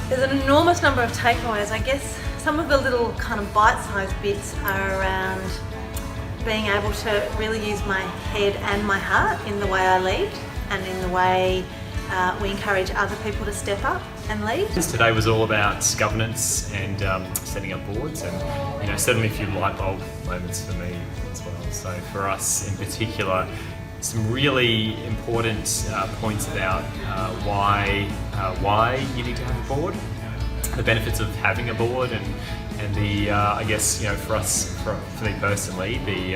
There's an enormous number of takeaways. I guess some of the little kind of bite-sized bits are around being able to really use my head and my heart in the way I lead and in the way we encourage other people to step up and lead. Today was all about governance and setting up boards, and certainly a few light bulb moments for me as well. So for us in particular, some really important points about why you need to have a board, the benefits of having a board, and the I guess for us, for me personally, the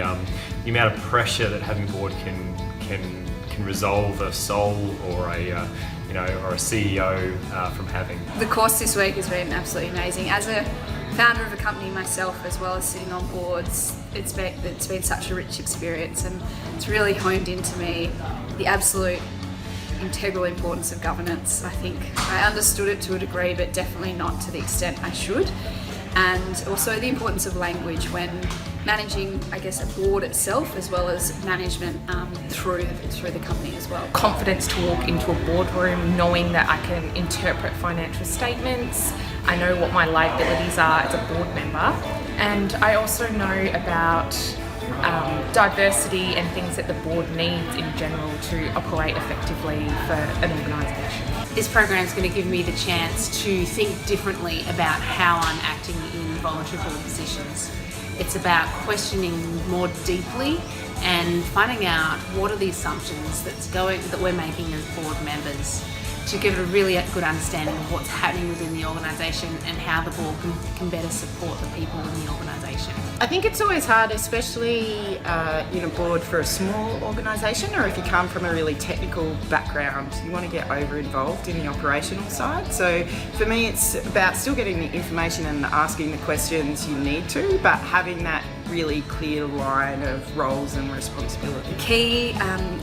amount of pressure that having a board can resolve a sole or a or a CEO from having. The course this week has been absolutely amazing. As a founder of a company myself, as well as sitting on boards, it's been such a rich experience, and it's really honed into me the absolute integral importance of governance. I think I understood it to a degree, but definitely not to the extent I should. And also the importance of language when managing, I guess, a board itself, as well as management through the company as well. Confidence to walk into a boardroom knowing that I can interpret financial statements, I know what my liabilities are as a board member, and I also know about diversity and things that the board needs in general to operate effectively for an organisation. This program is going to give me the chance to think differently about how I'm acting in voluntary board positions. It's about questioning more deeply and finding out what are the assumptions that we're making as board members, to give it a really good understanding of what's happening within the organisation and how the board can better support the people in the organisation. I think it's always hard, especially in a board for a small organisation, or if you come from a really technical background, you want to get over involved in the operational side. So for me, it's about still getting the information and asking the questions you need to, but having that really clear line of roles and responsibility. Key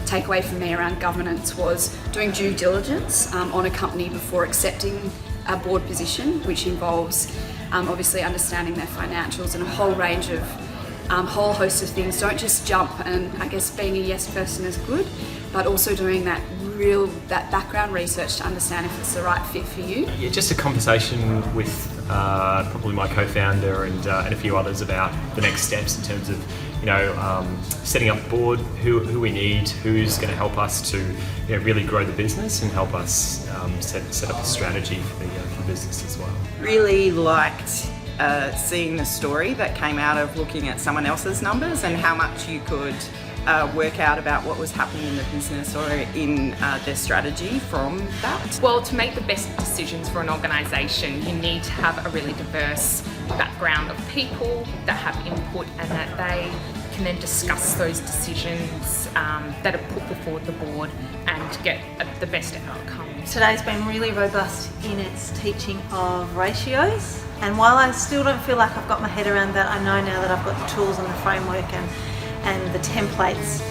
takeaway for me around governance was doing due diligence on a company before accepting a board position, which involves obviously understanding their financials and a whole range of whole host of things. Don't just jump, and I guess being a yes person is good, but also doing that background research to understand if it's the right fit for you. Yeah, just a conversation with probably my co-founder and a few others about the next steps in terms of setting up a board, who we need, who's going to help us to really grow the business and help us set up a strategy for the business as well. Really liked seeing the story that came out of looking at someone else's numbers and how much you could work out about what was happening in the business or in their strategy from that. Well, to make the best decisions for an organisation, you need to have a really diverse background of people that have input and that they can then discuss those decisions that are put before the board and get the best outcome. Today's been really robust in its teaching of ratios, and while I still don't feel like I've got my head around that, I know now that I've got the tools and the framework and the templates